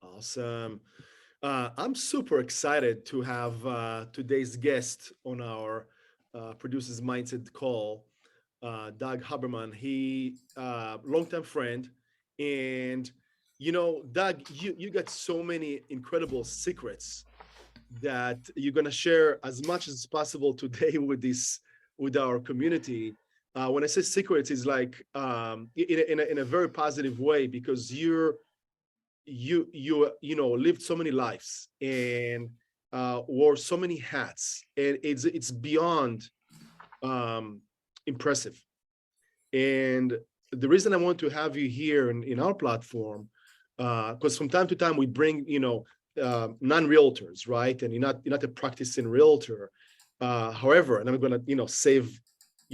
Awesome. I'm super excited to have today's guest on our Producers Mindset call, Doug Huberman. He longtime friend, and Doug, you got so many incredible secrets that you're gonna share as much as possible today with our community. When I say secrets, it's like in a very positive way because you lived so many lives and wore so many hats, and it's beyond um, impressive. And the reason I want to have you here in our platform, because from time to time we bring non-realtors, right? And you're not a practicing realtor. However, and I'm gonna save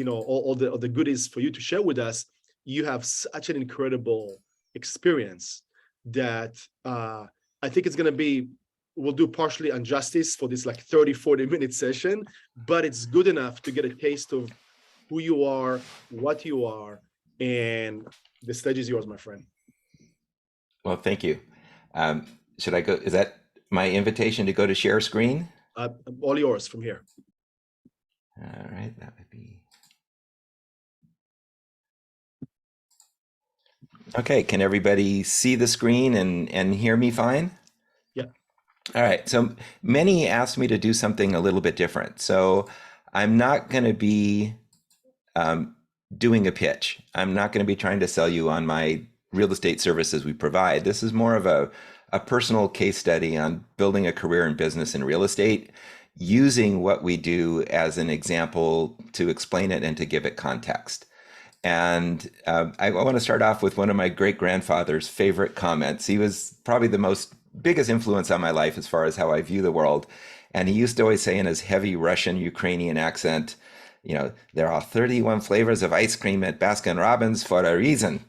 all the goodies for you to share with us. You have such an incredible experience that I think it's gonna be. We'll do partially injustice for this like 30-40 minute session, but it's good enough to get a taste of who you are, what you are, and the stage is yours, my friend. Well, thank you. Um, should I go? Is that my invitation to go to share screen? Uh, all yours from here. All right, that would be. Okay, can everybody see the screen and hear me fine? Yeah. All right, so Meny asked me to do something a little bit different. So I'm not going to be doing a pitch. I'm not going to be trying to sell you on my real estate services we provide. This is more of a personal case study on building a career in business in real estate, using what we do as an example to explain it and to give it context. And I want to start off with one of my great grandfather's favorite comments. He was probably the most biggest influence on my life as far as how I view the world. And he used to always say in his heavy Russian Ukrainian accent, there are 31 flavors of ice cream at Baskin Robbins for a reason.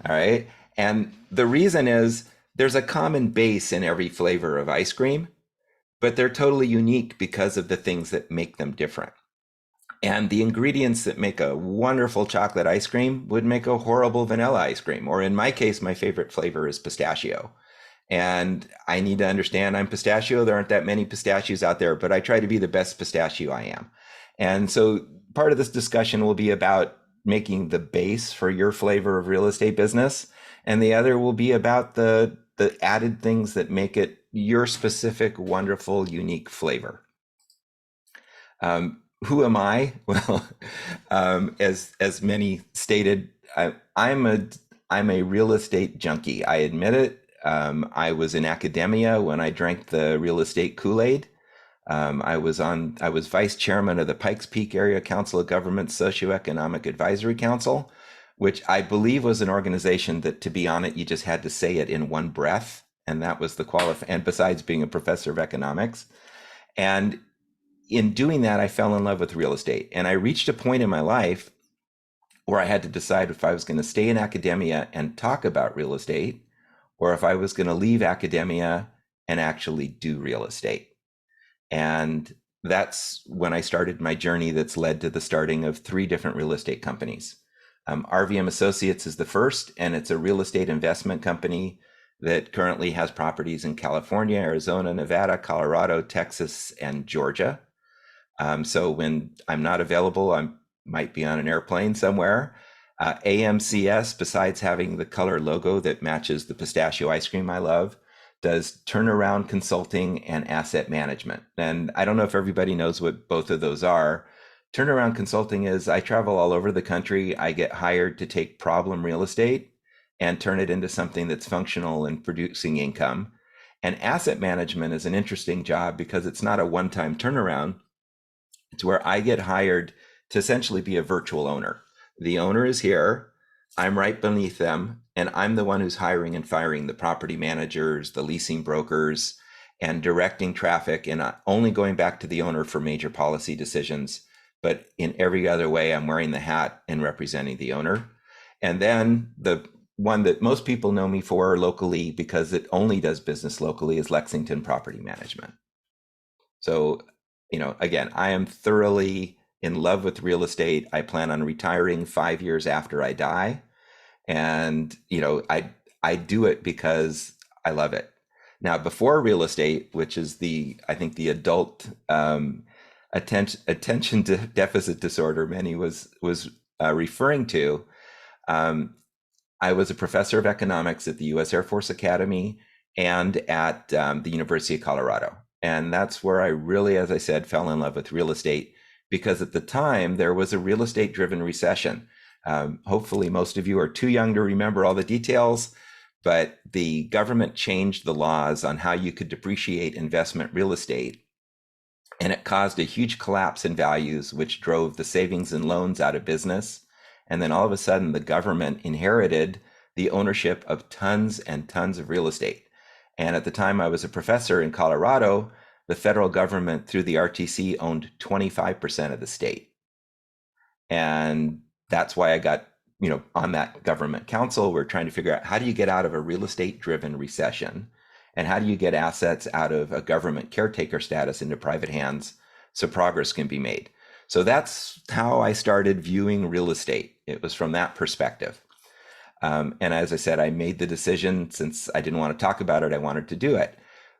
All right. And the reason is there's a common base in every flavor of ice cream, but they're totally unique because of the things that make them different. And the ingredients that make a wonderful chocolate ice cream would make a horrible vanilla ice cream. Or in my case, my favorite flavor is pistachio. And I need to understand I'm pistachio. There aren't that many pistachios out there, but I try to be the best pistachio I am. And so part of this discussion will be about making the base for your flavor of real estate business. And the other will be about the added things that make it your specific, wonderful, unique flavor. Who am I? Well, as Meny stated, I'm a real estate junkie. I admit it. I was in academia when I drank the real estate Kool-Aid. I was vice chairman of the Pikes Peak Area Council of Government Socioeconomic Advisory Council, which I believe was an organization that, to be on it, you just had to say it in one breath, and that was the and besides being a professor of economics. And in doing that, I fell in love with real estate. And I reached a point in my life where I had to decide if I was going to stay in academia and talk about real estate, or if I was going to leave academia and actually do real estate. And that's when I started my journey that's led to the starting of 3 different real estate companies. RVM Associates is the first, and it's a real estate investment company that currently has properties in California, Arizona, Nevada, Colorado, Texas, and Georgia. So when I'm not available, I might be on an airplane somewhere. AMCS, besides having the color logo that matches the pistachio ice cream I love, does turnaround consulting and asset management. And I don't know if everybody knows what both of those are. Turnaround consulting is I travel all over the country. I get hired to take problem real estate and turn it into something that's functional and producing income. And asset management is an interesting job because it's not a one-time turnaround. It's where I get hired to essentially be a virtual owner. The owner is here, I'm right beneath them, and I'm the one who's hiring and firing the property managers, the leasing brokers, and directing traffic, and only going back to the owner for major policy decisions. But in every other way, I'm wearing the hat and representing the owner. And then the one that most people know me for locally, because it only does business locally, is Lexington Property Management. So, again, I am thoroughly in love with real estate. I plan on retiring 5 years after I die. And, I do it because I love it. Now, before real estate, which is I think the adult attention to deficit disorder Meny was referring to, um, I was a professor of economics at the U.S. Air Force Academy and at the University of Colorado. And that's where I really, as I said, fell in love with real estate, because at the time there was a real estate driven recession. Hopefully most of you are too young to remember all the details, but the government changed the laws on how you could depreciate investment real estate. And it caused a huge collapse in values, which drove the savings and loans out of business. And then all of a sudden, the government inherited the ownership of tons and tons of real estate. And at the time I was a professor in Colorado, the federal government through the RTC owned 25% of the state. And that's why I got, on that government council. We're trying to figure out, how do you get out of a real estate driven recession? And how do you get assets out of a government caretaker status into private hands so progress can be made? So that's how I started viewing real estate. It was from that perspective. And as I said, I made the decision, since I didn't want to talk about it, I wanted to do it.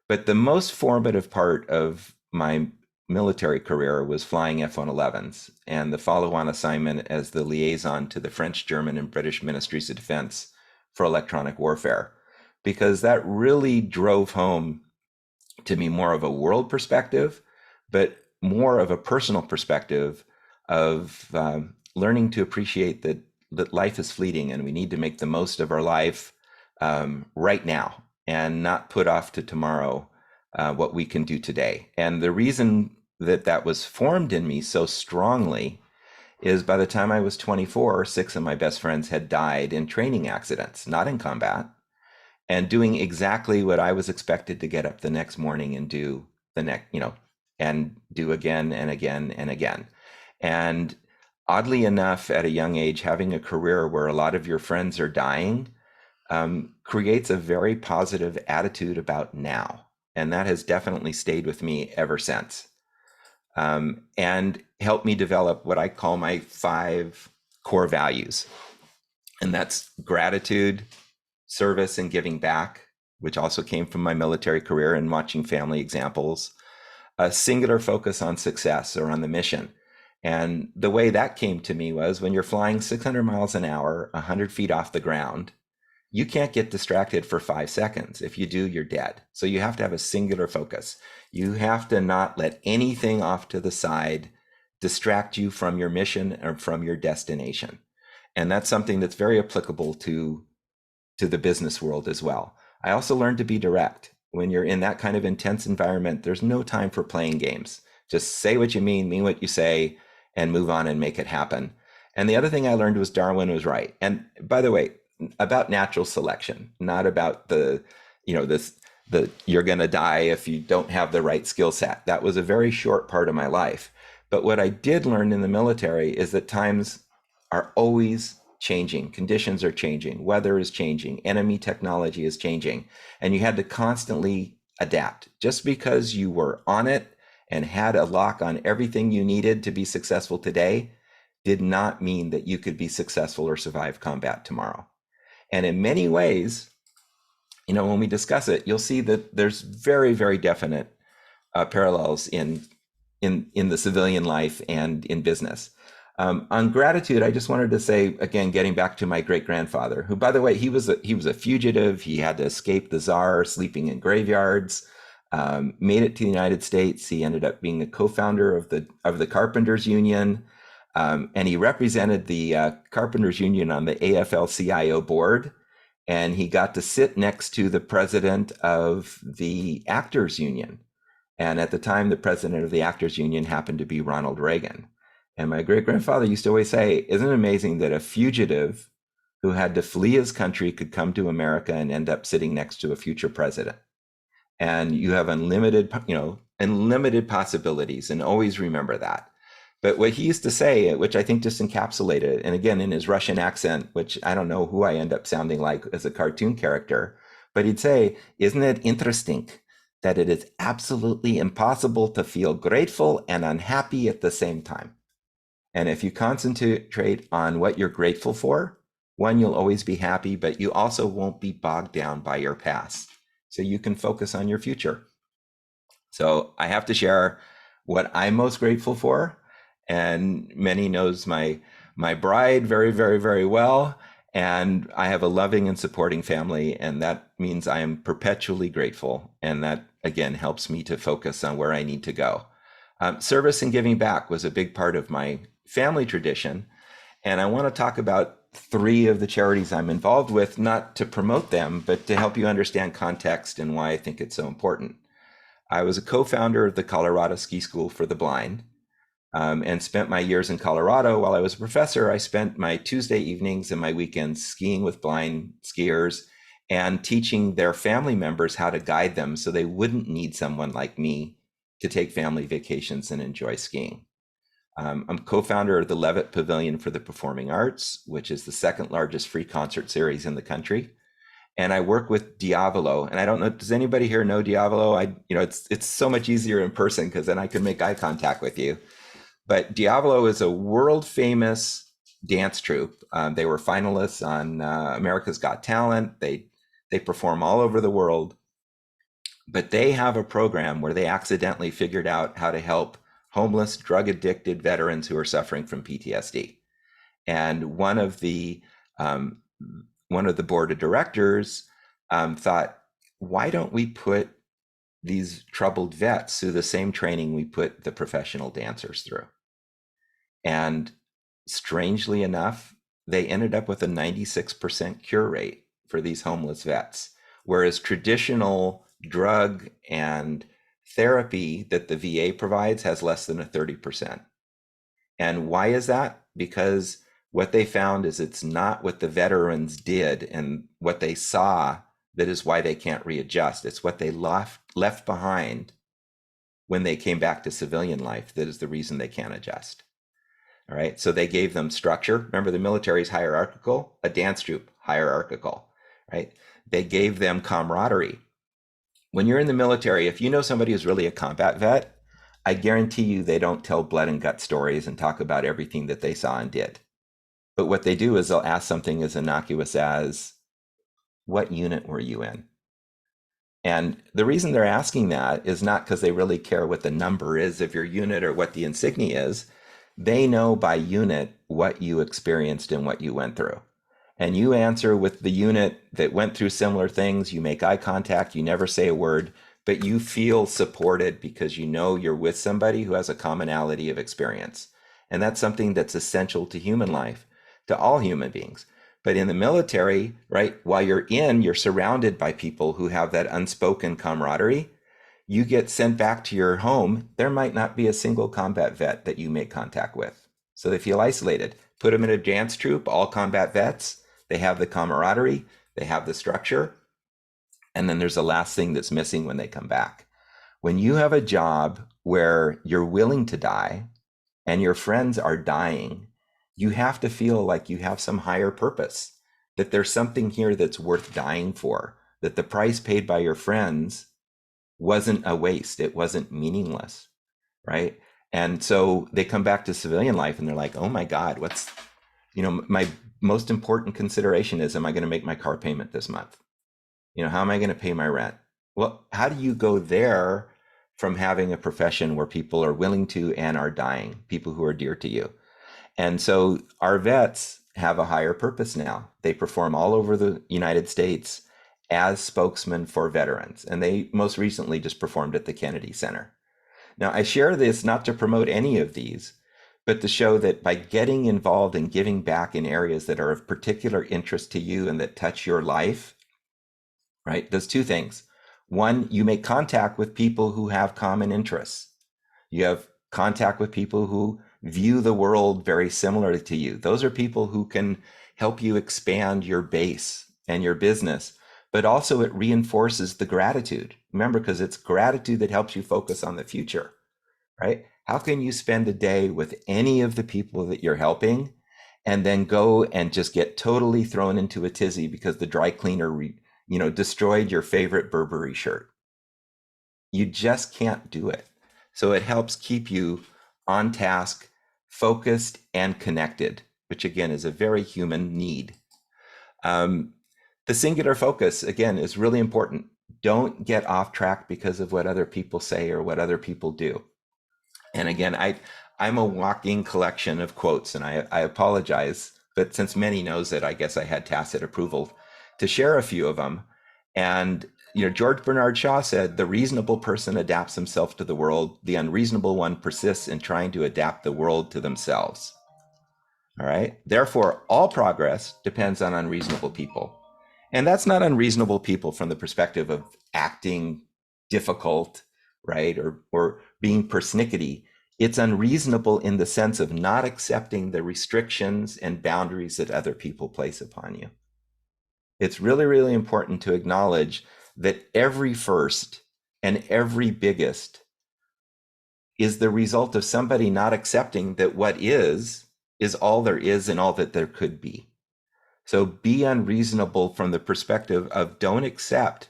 But the most formative part of my military career was flying F-111s and the follow-on assignment as the liaison to the French, German, and British Ministries of Defense for electronic warfare, because that really drove home to me more of a world perspective, but more of a personal perspective of learning to appreciate that life is fleeting and we need to make the most of our life right now and not put off to tomorrow what we can do today. And the reason that was formed in me so strongly is, by the time I was 24, 6 of my best friends had died in training accidents, not in combat, and doing exactly what I was expected to get up the next morning and do and do again and again and again. And oddly enough, at a young age, having a career where a lot of your friends are dying creates a very positive attitude about now. And that has definitely stayed with me ever since. And helped me develop what I call my 5 core values. And that's gratitude, service, and giving back, which also came from my military career and watching family examples. A singular focus on success or on the mission. And the way that came to me was, when you're flying 600 miles an hour, 100 feet off the ground, you can't get distracted for 5 seconds. If you do, you're dead. So you have to have a singular focus. You have to not let anything off to the side distract you from your mission or from your destination. And that's something that's very applicable to the business world as well. I also learned to be direct. When you're in that kind of intense environment, there's no time for playing games. Just say what you mean what you say, and move on and make it happen. And the other thing I learned was Darwin was right. And by the way, about natural selection, not about you're going to die if you don't have the right skill set. That was a very short part of my life. But what I did learn in the military is that times are always changing. Conditions are changing. Weather is changing. Enemy technology is changing. And you had to constantly adapt. Just because you were on it and had a lock on everything you needed to be successful today did not mean that you could be successful or survive combat tomorrow. And in many ways, when we discuss it, you'll see that there's very, very definite parallels in the civilian life and in business. On gratitude, I just wanted to say, again, getting back to my great-grandfather, who, by the way, he was a fugitive. He had to escape the Tsar, sleeping in graveyards, made it to the United States. He ended up being a co-founder of the Carpenters Union, and he represented the Carpenters Union on the AFL-CIO board. And he got to sit next to the president of the Actors Union. And at the time, the president of the Actors Union happened to be Ronald Reagan. And my great-grandfather used to always say, isn't it amazing that a fugitive who had to flee his country could come to America and end up sitting next to a future president? And you have unlimited possibilities, and always remember that. But what he used to say, which I think just encapsulated, and again, in his Russian accent, which I don't know who I end up sounding like as a cartoon character, but he'd say, isn't it interesting that it is absolutely impossible to feel grateful and unhappy at the same time? And if you concentrate on what you're grateful for, one, you'll always be happy, but you also won't be bogged down by your past. so you can focus on your future. So I have to share what I'm most grateful for. And Meny knows my bride very, very, very well. And I have a loving and supporting family. And that means I am perpetually grateful. And that, again, helps me to focus on where I need to go. Service and giving back was a big part of my family tradition. And I want to talk about 3 of the charities I'm involved with, not to promote them, but to help you understand context and why I think it's so important. I was a co-founder of the Colorado Ski School for the Blind, and spent my years in Colorado. While I was a professor, I spent my Tuesday evenings and my weekends skiing with blind skiers and teaching their family members how to guide them so they wouldn't need someone like me to take family vacations and enjoy skiing. I'm co-founder of the Levitt Pavilion for the Performing Arts, which is the 2nd largest free concert series in the country. And I work with Diavolo. And I don't know, does anybody here know Diavolo? It's so much easier in person because then I can make eye contact with you. But Diavolo is a world famous dance troupe. They were finalists on America's Got Talent. They perform all over the world. But they have a program where they accidentally figured out how to help homeless, drug addicted veterans who are suffering from PTSD. And one of the board of directors thought, why don't we put these troubled vets through the same training we put the professional dancers through? And strangely enough, they ended up with a 96% cure rate for these homeless vets, whereas traditional drug and therapy that the VA provides has less than a 30%. And why is that? Because what they found is it's not what the veterans did and what they saw that is why they can't readjust. It's what they left behind when they came back to civilian life that is the reason they can't adjust. All right, so they gave them structure. Remember, the military is hierarchical, a dance troupe, hierarchical, right? They gave them camaraderie. When you're in the military, if you know somebody who's really a combat vet, I guarantee you they don't tell blood and gut stories and talk about everything that they saw and did. But what they do is they'll ask something as innocuous as, what unit were you in? And the reason they're asking that is not because they really care what the number is of your unit or what the insignia is. They know by unit what you experienced and what you went through. And you answer with the unit that went through similar things. You make eye contact, you never say a word, but you feel supported because you know you're with somebody who has a commonality of experience. And that's something that's essential to human life, to all human beings. But in the military, right, while you're surrounded by people who have that unspoken camaraderie. You get sent back to your home, there might not be a single combat vet that you make contact with. So they feel isolated. Put them in a dance troupe, all combat vets. They have the camaraderie, they have the structure. And then there's the last thing that's missing when they come back. When you have a job where you're willing to die and your friends are dying, you have to feel like you have some higher purpose, that there's something here that's worth dying for, that the price paid by your friends wasn't a waste. It wasn't meaningless, right? And so they come back to civilian life and they're like, oh my God, my most important consideration is, am I going to make my car payment this month? How am I going to pay my rent? Well, how do you go there from having a profession where people are willing to and are dying, people who are dear to you? And so our vets have a higher purpose now. They perform all over the United States as spokesmen for veterans. And they most recently just performed at the Kennedy Center. Now, I share this not to promote any of these, but to show that by getting involved and giving back in areas that are of particular interest to you and that touch your life, right, does 2 things. One, you make contact with people who have common interests. You have contact with people who view the world very similarly to you. Those are people who can help you expand your base and your business. But also it reinforces the gratitude. Remember, because it's gratitude that helps you focus on the future, right? How can you spend a day with any of the people that you're helping and then go and just get totally thrown into a tizzy because the dry cleaner, destroyed your favorite Burberry shirt? You just can't do it. So it helps keep you on task, focused, and connected, which again is a very human need. The singular focus, again, is really important. don't get off track because of what other people say or what other people do. And again, I'm a walking collection of quotes, and I apologize, but since Meny knows it, I guess I had tacit approval to share a few of them. And George Bernard Shaw said, "The reasonable person adapts himself to the world. The unreasonable one persists in trying to adapt the world to themselves." All right. Therefore, all progress depends on unreasonable people. And that's not unreasonable people from the perspective of acting difficult, right? Or being persnickety. It's unreasonable in the sense of not accepting the restrictions and boundaries that other people place upon you. It's really, really important to acknowledge that every first and every biggest is the result of somebody not accepting that what is all there is and all that there could be. So be unreasonable from the perspective of don't accept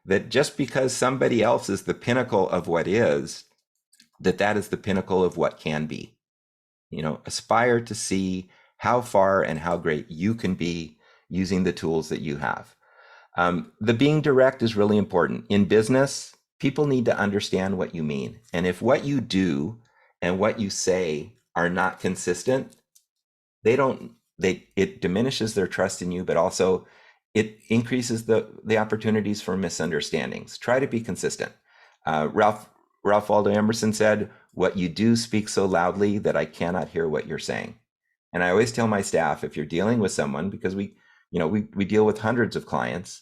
that just because somebody else is the pinnacle of what is, that is the pinnacle of what can be. Aspire to see how far and how great you can be using the tools that you have. The being direct is really important. In business, people need to understand what you mean. And if what you do and what you say are not consistent, it diminishes their trust in you, but also it increases the opportunities for misunderstandings. Try to be consistent. Ralph Waldo Emerson said, "What you do speaks so loudly that I cannot hear what you're saying." And I always tell my staff, if you're dealing with someone, because we deal with hundreds of clients,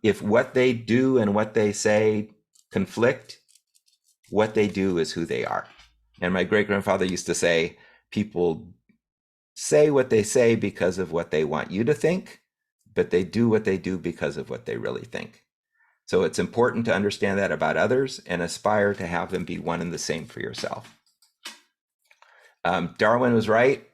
if what they do and what they say conflict, what they do is who they are. And my great-grandfather used to say, people say what they say because of what they want you to think, but they do what they do because of what they really think. So it's important to understand that about others and aspire to have them be one and the same for yourself. Darwin was right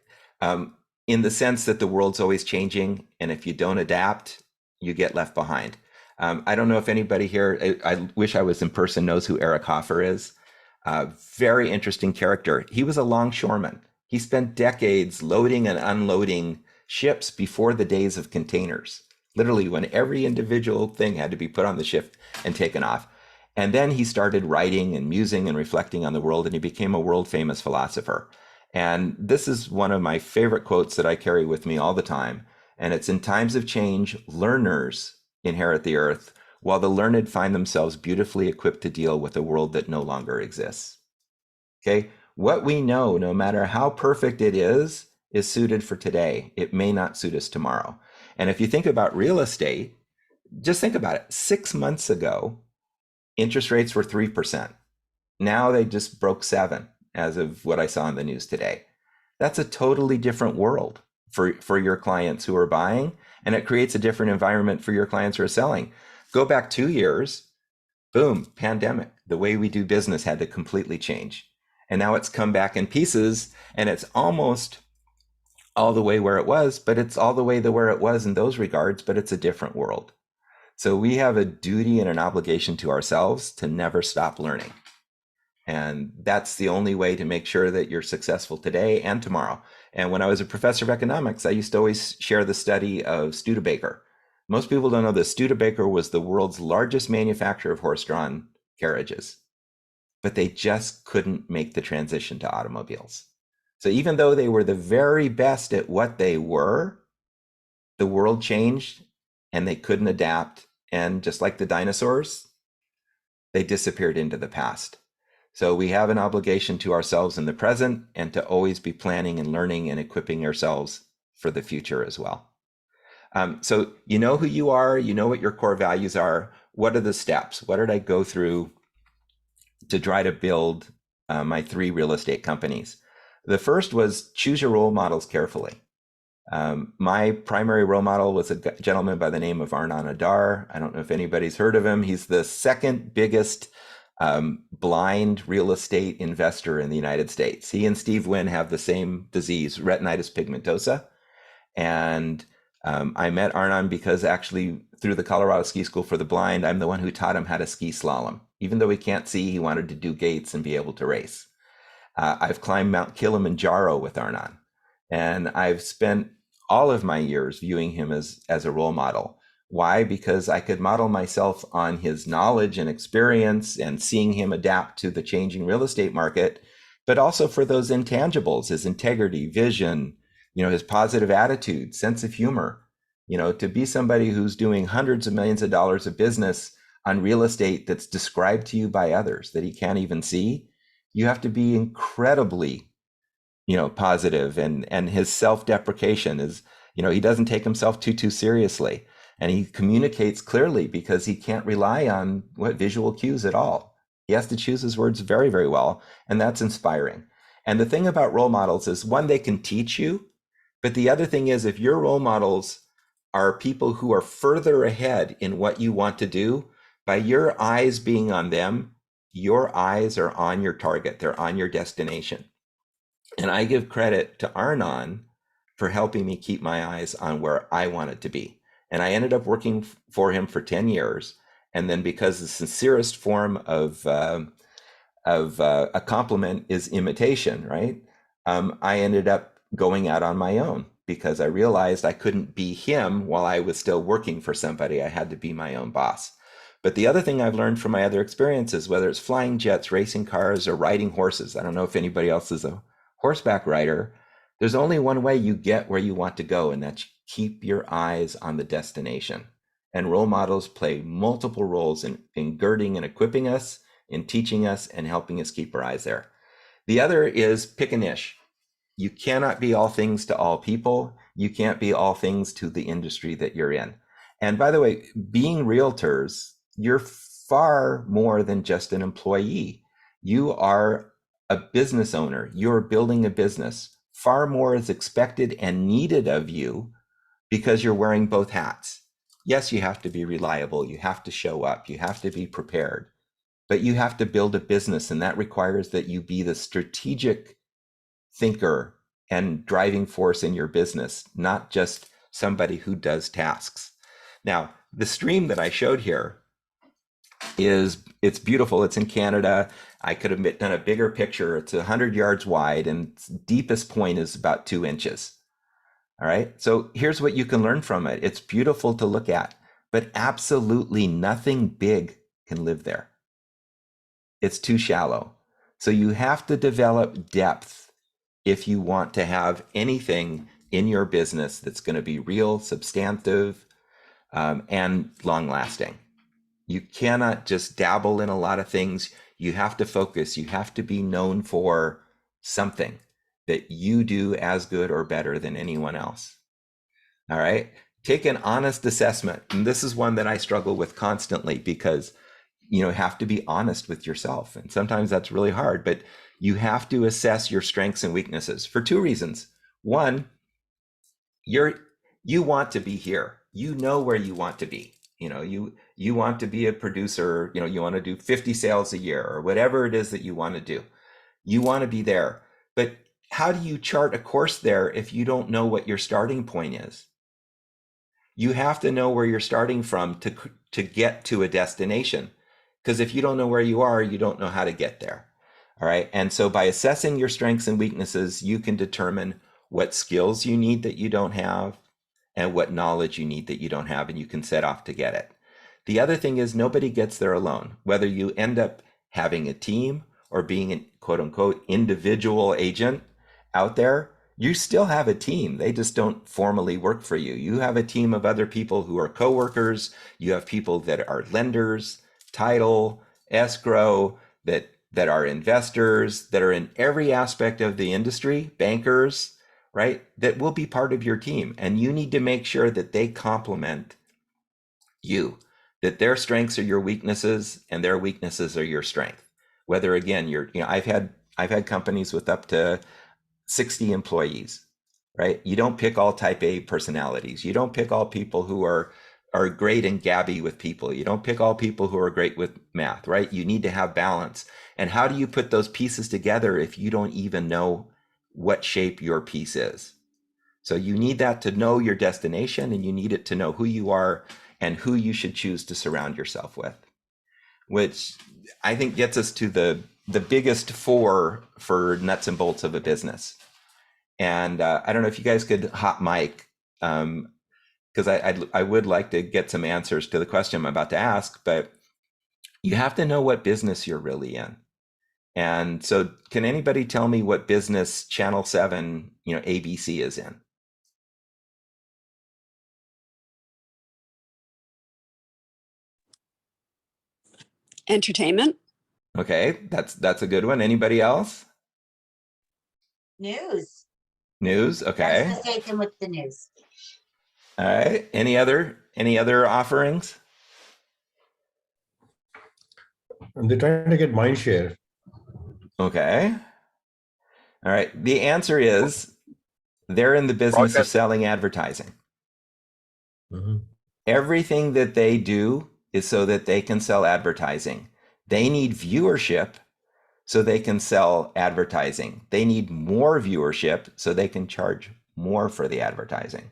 in the sense that the world's always changing, and if you don't adapt, you get left behind. I don't know if anybody here, I wish I was in person, knows who Eric Hoffer is. Very interesting character. He was a longshoreman. He spent decades loading and unloading ships before the days of containers, literally when every individual thing had to be put on the ship and taken off. And then he started writing and musing and reflecting on the world, and he became a world famous philosopher. And this is one of my favorite quotes that I carry with me all the time. And it's, "In times of change, learners inherit the earth, while the learned find themselves beautifully equipped to deal with a world that no longer exists." Okay? What we know, no matter how perfect it is suited for today. It may not suit us tomorrow. And if you think about real estate, just think about it. 6 months ago, interest rates were 3%. Now they just broke 7, as of what I saw in the news today. That's a totally different world for your clients who are buying, and it creates a different environment for your clients who are selling. Go back 2 years, boom, pandemic. The way we do business had to completely change. And now it's come back in pieces, and it's almost all the way where it was, but it's all the way to where it was in those regards, but it's a different world. So we have a duty and an obligation to ourselves to never stop learning. And that's the only way to make sure that you're successful today and tomorrow. And when I was a professor of economics, I used to always share the study of Studebaker. Most people don't know that Studebaker was the world's largest manufacturer of horse-drawn carriages, but they just couldn't make the transition to automobiles. So even though they were the very best at what they were, the world changed and they couldn't adapt. And just like the dinosaurs, they disappeared into the past. So we have an obligation to ourselves in the present and to always be planning and learning and equipping ourselves for the future as well. So you know who you are, you know what your core values are. What are the steps? What did I go through to try to build my 3 real estate companies? The first was choose your role models carefully. My primary role model was a gentleman by the name of Arnon Adar. I don't know if anybody's heard of him. He's the second biggest blind real estate investor in the United States. He and Steve Wynn have the same disease, retinitis pigmentosa. And I met Arnon because actually through the Colorado Ski School for the Blind, I'm the one who taught him how to ski slalom. Even though he can't see, he wanted to do gates and be able to race. I've climbed Mount Kilimanjaro with Arnon, and I've spent all of my years viewing him as a role model. Why? Because I could model myself on his knowledge and experience and seeing him adapt to the changing real estate market, but also for those intangibles, his integrity, vision, his positive attitude, sense of humor. To be somebody who's doing hundreds of millions of dollars of business on real estate that's described to you by others that he can't even see, you have to be incredibly, positive, and his self-deprecation is, he doesn't take himself too seriously, and he communicates clearly because he can't rely on visual cues at all. He has to choose his words very, very well, and that's inspiring. And the thing about role models is, one, they can teach you, but the other thing is, if your role models are people who are further ahead in what you want to do, by your eyes being on them, your eyes are on your target, they're on your destination. And I give credit to Arnon for helping me keep my eyes on where I wanted to be. And I ended up working for him for 10 years. And then, because the sincerest form of a compliment is imitation, right? I ended up going out on my own because I realized I couldn't be him while I was still working for somebody. I had to be my own boss. But the other thing I've learned from my other experiences, whether it's flying jets, racing cars, or riding horses, I don't know if anybody else is a horseback rider, there's only one way you get where you want to go, and that's keep your eyes on the destination. And role models play multiple roles in girding and equipping us, in teaching us and helping us keep our eyes there. The other is pick a niche. You cannot be all things to all people. You can't be all things to the industry that you're in. And by the way, being realtors, you're far more than just an employee. You are a business owner. You're building a business. Far more is expected and needed of you because you're wearing both hats. Yes, you have to be reliable. You have to show up. You have to be prepared. But you have to build a business, and that requires that you be the strategic thinker and driving force in your business, not just somebody who does tasks. Now, the stream that I showed here it's beautiful. It's in Canada. I could have done a bigger picture. It's 100 yards wide, and its deepest point is about 2 inches. All right. So here's what you can learn from it. It's beautiful to look at, but absolutely nothing big can live there. It's too shallow. So you have to develop depth if you want to have anything in your business that's going to be real, substantive, and long lasting. You cannot just dabble in a lot of things. You have to focus. You have to be known for something that you do as good or better than anyone else. All right. Take an honest assessment. And this is one that I struggle with constantly because you have to be honest with yourself. And sometimes that's really hard, but you have to assess your strengths and weaknesses for 2 reasons. One, you want to be here. You know where you want to be. You want to be a producer, you want to do 50 sales a year or whatever it is that you want to do. You want to be there. But how do you chart a course there if you don't know what your starting point is? You have to know where you're starting from to get to a destination. Because if you don't know where you are, you don't know how to get there. All right. And so by assessing your strengths and weaknesses, you can determine what skills you need that you don't have and what knowledge you need that you don't have, and you can set off to get it. The other thing is, nobody gets there alone. Whether you end up having a team or being a quote unquote individual agent out there, you still have a team. They just don't formally work for you. You have a team of other people who are coworkers. You have people that are lenders, title, escrow, that are investors, that are in every aspect of the industry, bankers, right? That will be part of your team. And you need to make sure that they complement you, that their strengths are your weaknesses and their weaknesses are your strength. Whether, again, I've had companies with up to 60 employees, right? You don't pick all type A personalities. You don't pick all people who are great and gabby with people. You don't pick all people who are great with math, right? You need to have balance. And how do you put those pieces together if you don't even know what shape your piece is? So you need that to know your destination, and you need it to know who you are and who you should choose to surround yourself with, which I think gets us to the biggest 4 for nuts and bolts of a business. And I don't know if you guys could hot mic. because I would like to get some answers to the question I'm about to ask, but you have to know what business you're really in. And so can anybody tell me what business Channel 7, ABC is in? Entertainment. Okay, that's a good one. Anybody else? News. News. Okay. That's the station with the news. All right. Any other offerings? And they're trying to get mind share. Okay. All right. The answer is they're in the business of selling advertising. Mhm. Everything that they do is so that they can sell advertising. They need viewership so they can sell advertising. They need more viewership so they can charge more for the advertising.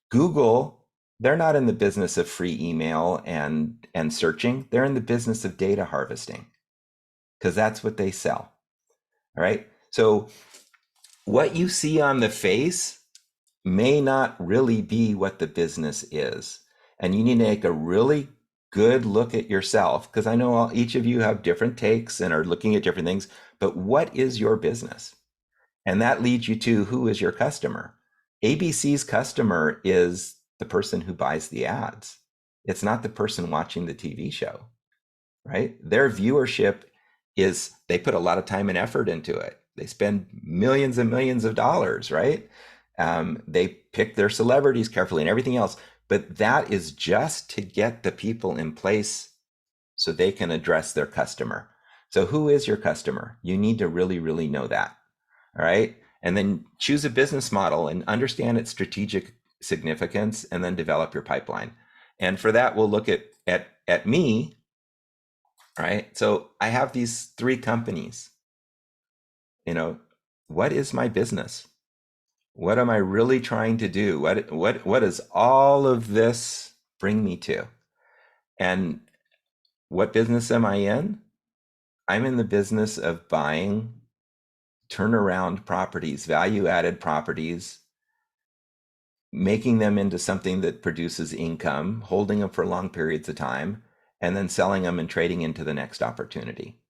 Google, they're not in the business of free email and searching. They're in the business of data harvesting because that's what they sell. All right. So what you see on the face may not really be what the business is. And you need to take a really good look at yourself, because I know each of you have different takes and are looking at different things, but what is your business? And that leads you to who is your customer? ABC's customer is the person who buys the ads. It's not the person watching the TV show, right? Their viewership is, they put a lot of time and effort into it. They spend millions and millions of dollars, right? They pick their celebrities carefully and everything else, but that is just to get the people in place so they can address their customer. So who is your customer? You need to really, really know that. All right. And then choose a business model and understand its strategic significance, and then develop your pipeline. And for that, we'll look at me. All right. So I have these 3 companies. What is my business? What am I really trying to do? What does all of this bring me to? And what business am I in? I'm in the business of buying turnaround properties, value-added properties, making them into something that produces income, holding them for long periods of time, and then selling them and trading into the next opportunity.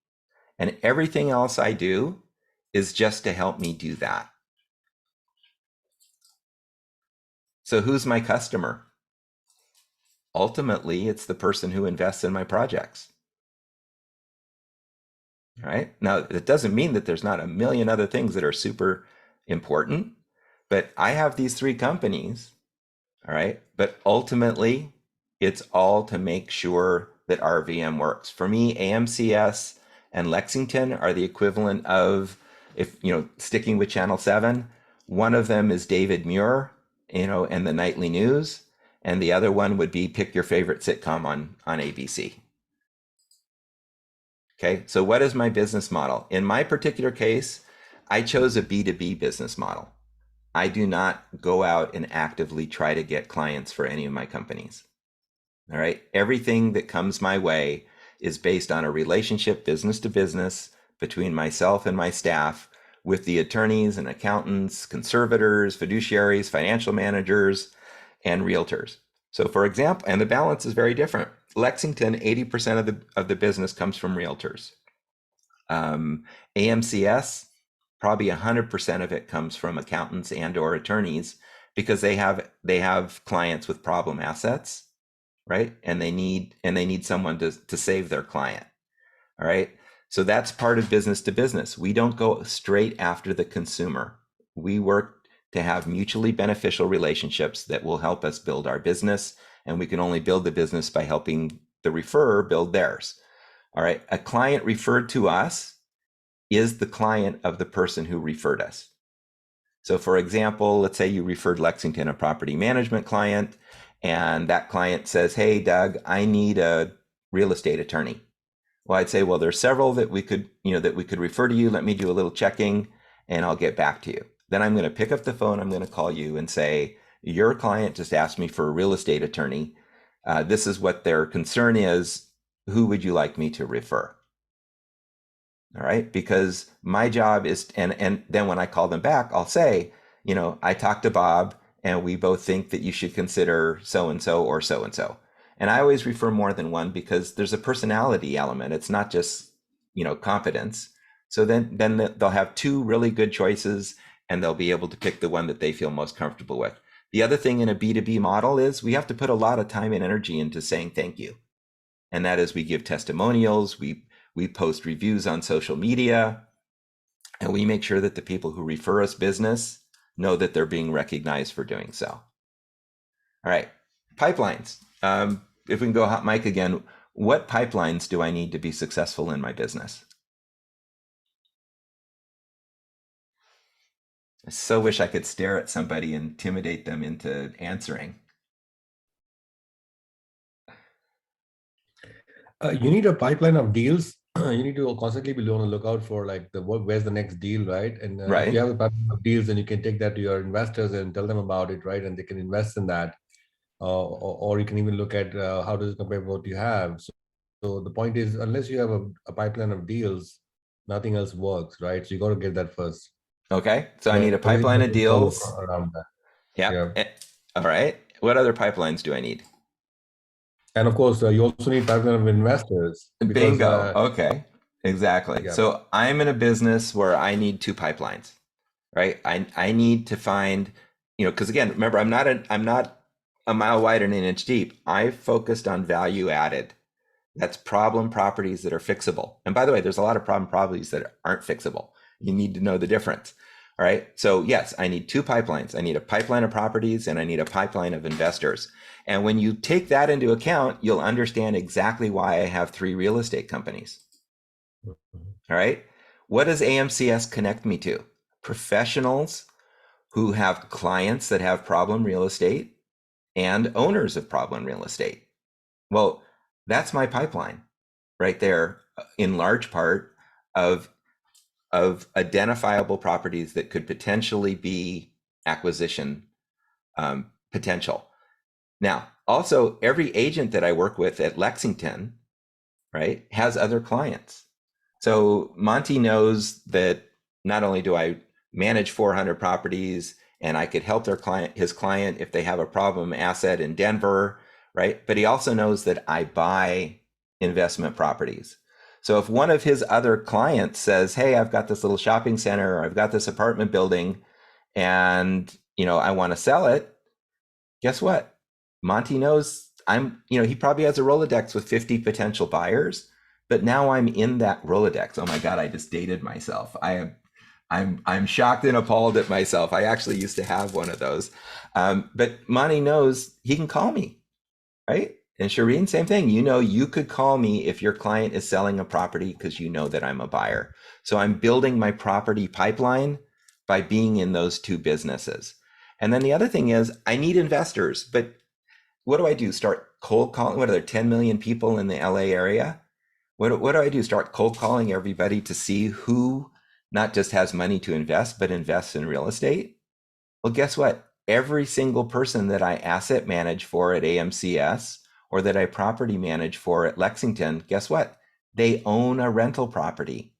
And everything else I do is just to help me do that. So who's my customer? Ultimately, it's the person who invests in my projects. All right. Now, it doesn't mean that there's not a million other things that are super important, but I have these 3 companies. All right. But ultimately, it's all to make sure that RVM works. For me, AMCS and Lexington are the equivalent of, if sticking with Channel 7, one of them is David Muir, and the nightly news, and the other one would be pick your favorite sitcom on ABC. Okay, so what is my business model? In my particular case, I chose a B2B business model. I do not go out and actively try to get clients for any of my companies. All right, everything that comes my way is based on a relationship, business to business, between myself and my staff, with the attorneys and accountants, conservators, fiduciaries, financial managers, and realtors. So for example, and the balance is very different. Lexington, 80% of the business comes from realtors. AMCS, probably 100% of it comes from accountants and or attorneys, because they have clients with problem assets, right? And they need someone to save their client. All right. So that's part of business to business. We don't go straight after the consumer. We work to have mutually beneficial relationships that will help us build our business. And we can only build the business by helping the referrer build theirs. All right. A client referred to us is the client of the person who referred us. So for example, let's say you referred Lexington, a property management client, and that client says, hey, Doug, I need a real estate attorney. Well, I'd say, well, there's several that we could refer to you. Let me do a little checking and I'll get back to you. Then I'm going to pick up the phone. I'm going to call you and say, your client just asked me for a real estate attorney. This is what their concern is. Who would you like me to refer? All right. Because my job is, and then when I call them back, I'll say, I talked to Bob and we both think that you should consider so and so or so and so. And I always refer more than one because there's a personality element. It's not just, competence. So then they'll have two really good choices, and they'll be able to pick the one that they feel most comfortable with. The other thing in a B2B model is we have to put a lot of time and energy into saying thank you. And that is we give testimonials, we post reviews on social media, and we make sure that the people who refer us business know that they're being recognized for doing so. All right, pipelines. If we can go hot mic again, what pipelines do I need to be successful in my business? I so wish I could stare at somebody and intimidate them into answering. You need a pipeline of deals. You need to constantly be on the lookout for like where's the next deal, right? And Right. if you have a pipeline of deals, then you can take that to your investors and tell them about it, right? And they can invest in that. Or you can even look at how does it compare with what you have. So the point is, unless you have a pipeline of deals, nothing else works, right? So you got to get that first. Okay, so I need a pipeline of deals. Around that. Yeah. All right. What other pipelines do I need? And of course, you also need pipeline of investors. Bingo. Okay. Exactly. Yeah. So I'm in a business where I need two pipelines, right? I need to find, because again, remember, I'm not a mile wide and an inch deep. I focused on value added. That's problem properties that are fixable. And by the way, there's a lot of problem properties that aren't fixable. You need to know the difference. All right. So yes, I need two pipelines. I need a pipeline of properties and I need a pipeline of investors. And when you take that into account, you'll understand exactly why I have 3 real estate companies. All right. What does AMCS connect me to? Professionals who have clients that have problem real estate and owners of problem real estate. Well, that's my pipeline right there, in large part of identifiable properties that could potentially be acquisition potential. Now, also, every agent that I work with at Lexington, right, has other clients. So Monty knows that not only do I manage 400 properties and I could help his client if they have a problem asset in Denver, right? But he also knows that I buy investment properties. So if one of his other clients says, hey, I've got this little shopping center, or I've got this apartment building, and I want to sell it, guess what? Monty knows he probably has a Rolodex with 50 potential buyers, but now I'm in that Rolodex. Oh my God, I just dated myself. I'm shocked and appalled at myself. I actually used to have one of those. But Monty knows he can call me, right? And Shireen, same thing. You could call me if your client is selling a property because you know that I'm a buyer. So I'm building my property pipeline by being in those two businesses. And then the other thing is I need investors, but what do I do? Start cold calling? What are there, 10 million people in the LA area? What do I do? Start cold calling everybody to see who not just has money to invest, but invests in real estate? Well, guess what? Every single person that I asset manage for at AMCS or that I property manage for at Lexington, guess what? They own a rental property.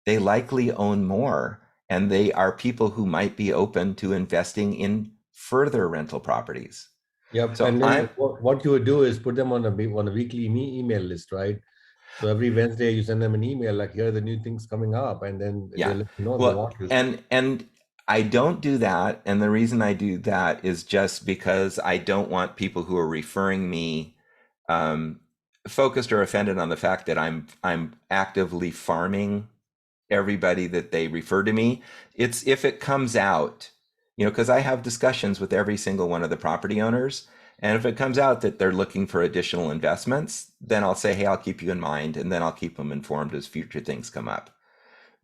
They likely own more, and they are people who might be open to investing in further rental properties. Yep. So And then what you would do is put them on a weekly email list, right? So every Wednesday you send them an email like, here are the new things coming up, and then they let you know if they want to. And I don't do that, and the reason I do that is just because I don't want people who are referring me focused or offended on the fact that I'm actively farming everybody that they refer to me. It's if it comes out, because I have discussions with every single one of the property owners. And if it comes out that they're looking for additional investments, then I'll say, hey, I'll keep you in mind. And then I'll keep them informed as future things come up.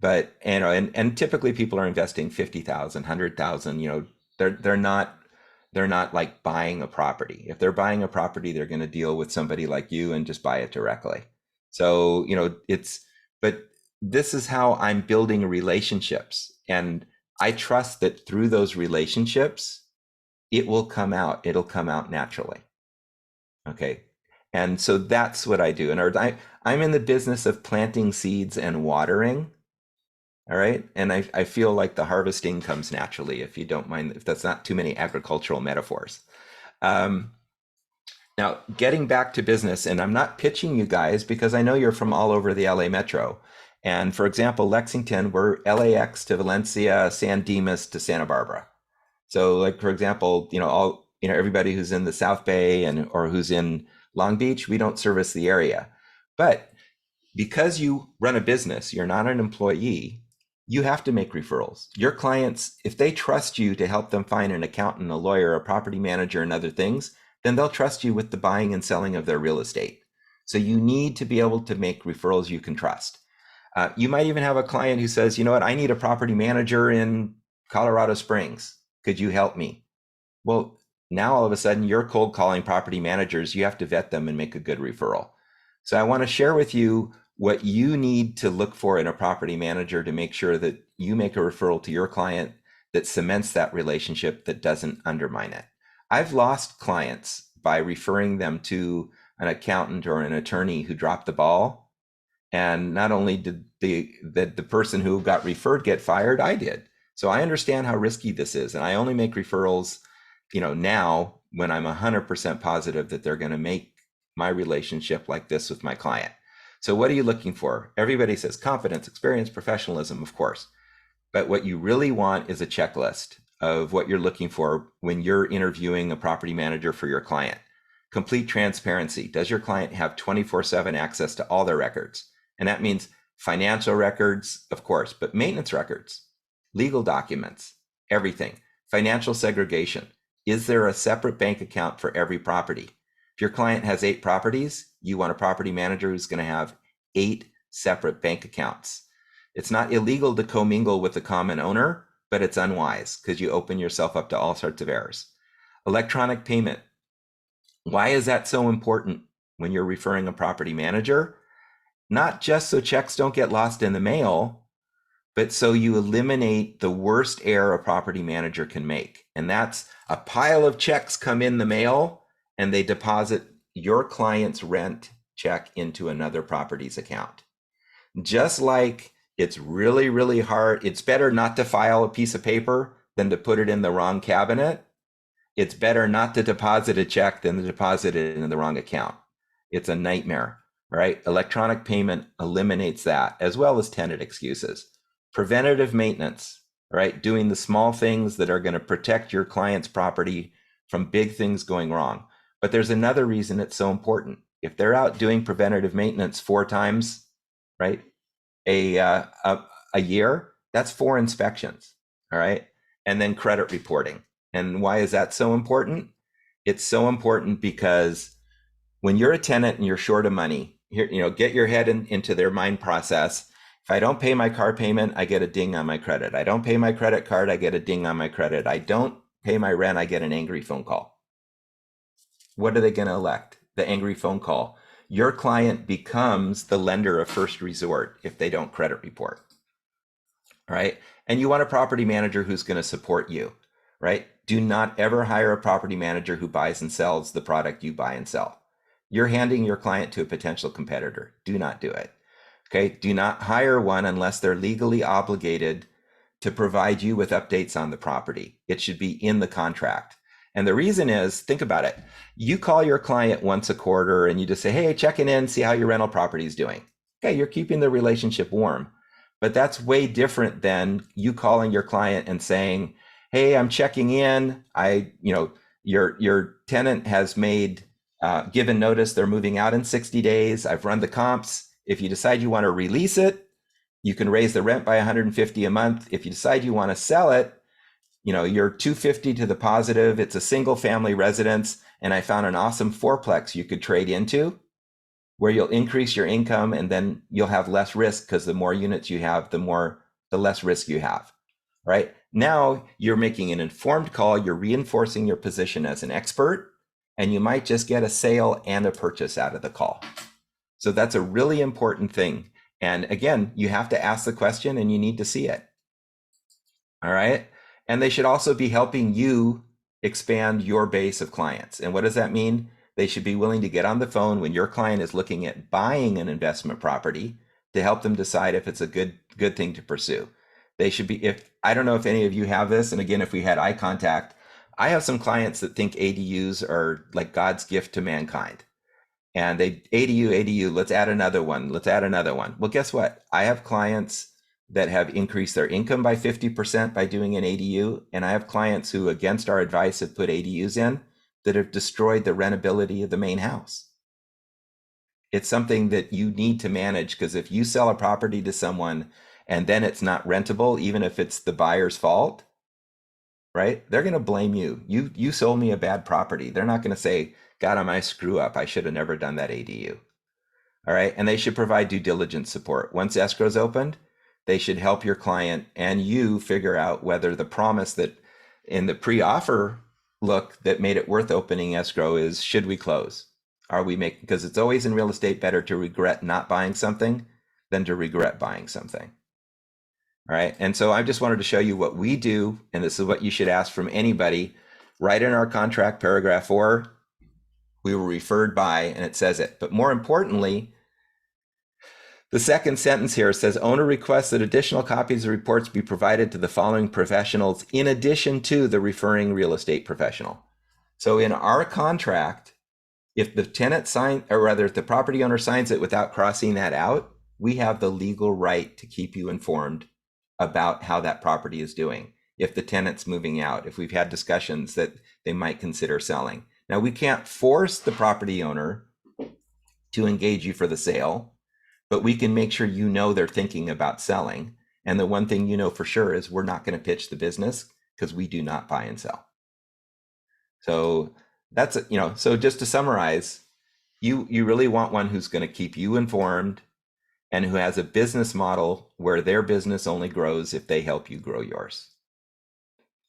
But, and typically people are investing 50,000, 100,000, they're not like buying a property. If they're buying a property, they're going to deal with somebody like you and just buy it directly. So, but this is how I'm building relationships. And I trust that through those relationships, it will come out. It'll come out naturally. Okay. And so that's what I do. And I'm in the business of planting seeds and watering. All right. And I feel like the harvesting comes naturally, if you don't mind, if that's not too many agricultural metaphors. Now, getting back to business, and I'm not pitching you guys because I know you're from all over the LA metro. And for example, Lexington, we're LAX to Valencia, San Dimas to Santa Barbara. So like, for example, everybody who's in the South Bay or who's in Long Beach, we don't service the area. But because you run a business, you're not an employee, you have to make referrals. Your clients, if they trust you to help them find an accountant, a lawyer, a property manager, and other things, then they'll trust you with the buying and selling of their real estate. So you need to be able to make referrals you can trust. You might even have a client who says, you know what, I need a property manager in Colorado Springs. Could you help me? Well, now all of a sudden you're cold calling property managers. You have to vet them and make a good referral. So I want to share with you what you need to look for in a property manager to make sure that you make a referral to your client that cements that relationship, that doesn't undermine it. I've lost clients by referring them to an accountant or an attorney who dropped the ball. And not only did the person who got referred get fired, I did. So I understand how risky this is. And I only make referrals, now when I'm 100% positive that they're going to make my relationship like this with my client. So what are you looking for? Everybody says confidence, experience, professionalism, of course. But what you really want is a checklist of what you're looking for when you're interviewing a property manager for your client. Complete transparency. Does your client have 24/7 access to all their records? And that means financial records, of course, but maintenance records, legal documents, everything. Financial segregation. Is there a separate bank account for every property? If your client has 8 properties, you want a property manager who's going to have 8 separate bank accounts. It's not illegal to commingle with the common owner, but it's unwise because you open yourself up to all sorts of errors. Electronic payment. Why is that so important when you're referring a property manager? Not just so checks don't get lost in the mail, but so you eliminate the worst error a property manager can make. And that's a pile of checks come in the mail and they deposit your client's rent check into another property's account. Just like it's really, really hard. It's better not to file a piece of paper than to put it in the wrong cabinet. It's better not to deposit a check than to deposit it in the wrong account. It's a nightmare, right? Electronic payment eliminates that, as well as tenant excuses. Preventative maintenance, right? Doing the small things that are going to protect your client's property from big things going wrong. But there's another reason it's so important. If they're out doing preventative maintenance 4 times, right, a year, that's 4 inspections, all right? And then credit reporting. And why is that so important? It's so important because when you're a tenant and you're short of money, get your head into their mind process. If I don't pay my car payment, I get a ding on my credit. I don't pay my credit card, I get a ding on my credit. I don't pay my rent, I get an angry phone call. What are they going to elect? The angry phone call. Your client becomes the lender of first resort if they don't credit report, right? And you want a property manager who's going to support you, right? Do not ever hire a property manager who buys and sells the product you buy and sell. You're handing your client to a potential competitor. Do not do it. Okay. Do not hire one unless they're legally obligated to provide you with updates on the property. It should be in the contract. And the reason is, think about it. You call your client once a quarter and you just say, hey, checking in, see how your rental property is doing. Okay, you're keeping the relationship warm. But that's way different than you calling your client and saying, hey, I'm checking in. Your tenant has given notice they're moving out in 60 days. I've run the comps. If you decide you want to release it, you can raise the rent by $150 a month. If you decide you want to sell it, you're $250 to the positive. It's a single family residence. And I found an awesome 4-plex you could trade into where you'll increase your income and then you'll have less risk because the more units you have, the less risk you have, right? Now you're making an informed call. You're reinforcing your position as an expert, and you might just get a sale and a purchase out of the call. So that's a really important thing. And again, you have to ask the question and you need to see it. All right. And they should also be helping you expand your base of clients. And what does that mean? They should be willing to get on the phone when your client is looking at buying an investment property to help them decide if it's a good thing to pursue. They should be, if I don't know if any of you have this, and again, if we had eye contact, I have some clients that think ADUs are like God's gift to mankind. And they ADU, let's add another one. Let's add another one. Well, guess what? I have clients that have increased their income by 50% by doing an ADU. And I have clients who, against our advice, have put ADUs in that have destroyed the rentability of the main house. It's something that you need to manage, because if you sell a property to someone and then it's not rentable, even if it's the buyer's fault, right? They're going to blame you. You sold me a bad property. They're not going to say, God, I screw up. I should have never done that ADU. All right. And they should provide due diligence support. Once escrow's opened, they should help your client and you figure out whether the promise that in the pre-offer look that made it worth opening escrow is, should we close? Are we making, because it's always in real estate better to regret not buying something than to regret buying something. All right. And so I just wanted to show you what we do. And this is what you should ask from anybody. Right in our contract, paragraph 4, we were referred by, and it says it. But more importantly, the second sentence here says, owner requests that additional copies of reports be provided to the following professionals in addition to the referring real estate professional. So in our contract, if the tenant sign, or rather if the property owner signs it without crossing that out, we have the legal right to keep you informed about how that property is doing. If the tenant's moving out, if we've had discussions that they might consider selling. Now, we can't force the property owner to engage you for the sale, but we can make sure you know they're thinking about selling. And the one thing you know for sure is we're not going to pitch the business, because we do not buy and sell. So that's, so just to summarize, you really want one who's going to keep you informed and who has a business model where their business only grows if they help you grow yours.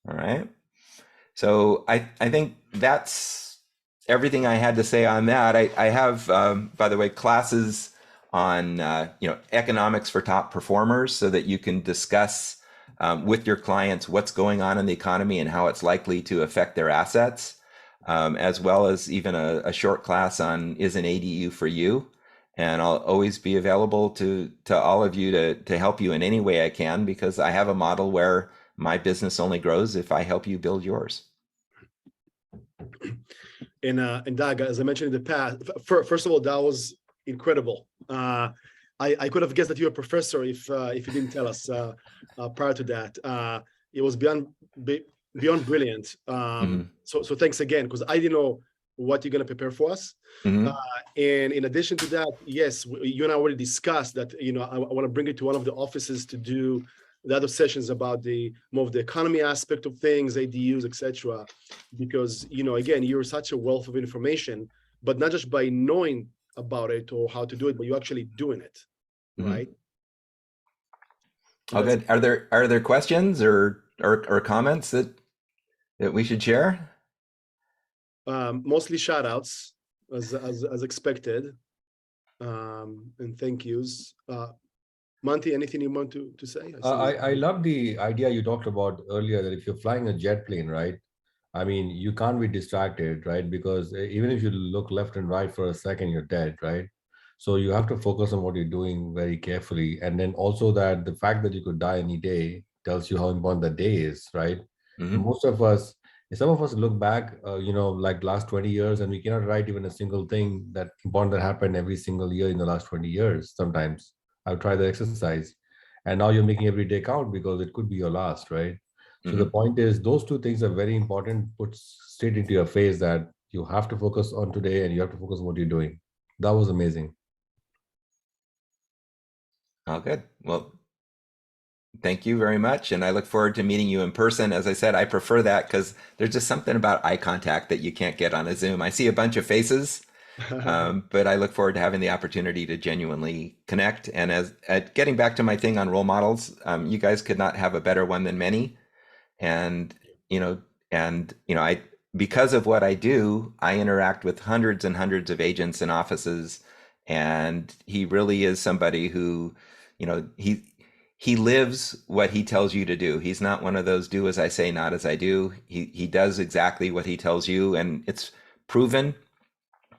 All right. So I think that's everything I had to say on that. I have, by the way, classes on economics for top performers, so that you can discuss with your clients what's going on in the economy and how it's likely to affect their assets, as well as even a short class on is an ADU for you. And I'll always be available to all of you to help you in any way I can, because I have a model where my business only grows if I help you build yours. And Doug, as I mentioned in the past, first of all, that was incredible. I could have guessed that you're a professor if you didn't tell us prior to that. It was beyond brilliant. So thanks again, because I didn't know what you're going to prepare for us. And in addition to that, yes, you and I already discussed that. I want to bring it to one of the offices to do the other sessions about more of the economy aspect of things, ADUs, etc. Because again, you're such a wealth of information, but not just by knowing about it or how to do it, but you're actually doing it, right? Oh, good. Are there questions or comments that we should share? Mostly shout outs as expected, and thank yous. Monty, anything you want to say? I love the idea you talked about earlier, that if you're flying a jet plane, right? I mean, you can't be distracted, right? Because even if you look left and right for a second, you're dead, right? So you have to focus on what you're doing very carefully. And then also that the fact that you could die any day tells you how important the day is, right? Most of us, some of us look back, like last 20 years, and we cannot write even a single thing that important that happened every single year in the last 20 years. Sometimes I've tried the exercise, and now you're making every day count because it could be your last, right? So the point is, those two things are very important, put straight into your face, that you have to focus on today and you have to focus on what you're doing. That was amazing. Oh, good. Well, thank you very much. And I look forward to meeting you in person. As I said, I prefer that because there's just something about eye contact that you can't get on a Zoom. I see a bunch of faces, but I look forward to having the opportunity to genuinely connect. And getting back to my thing on role models, you guys could not have a better one than Meny. And, I, because of what I do, I interact with hundreds and hundreds of agents and offices. And he really is somebody who, he lives what he tells you to do. He's not one of those do as I say, not as I do. He does exactly what he tells you, and it's proven,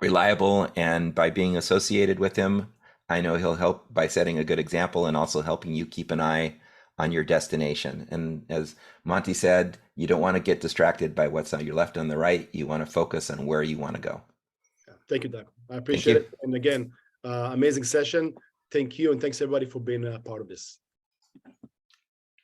reliable. And by being associated with him, I know he'll help by setting a good example and also helping you keep an eye on your destination. And as Monty said, you don't want to get distracted by what's on your left and the right. You want to focus on where you want to go. Thank you, Doug. I appreciate you. it. And again, amazing session. Thank you. And thanks everybody for being a part of this.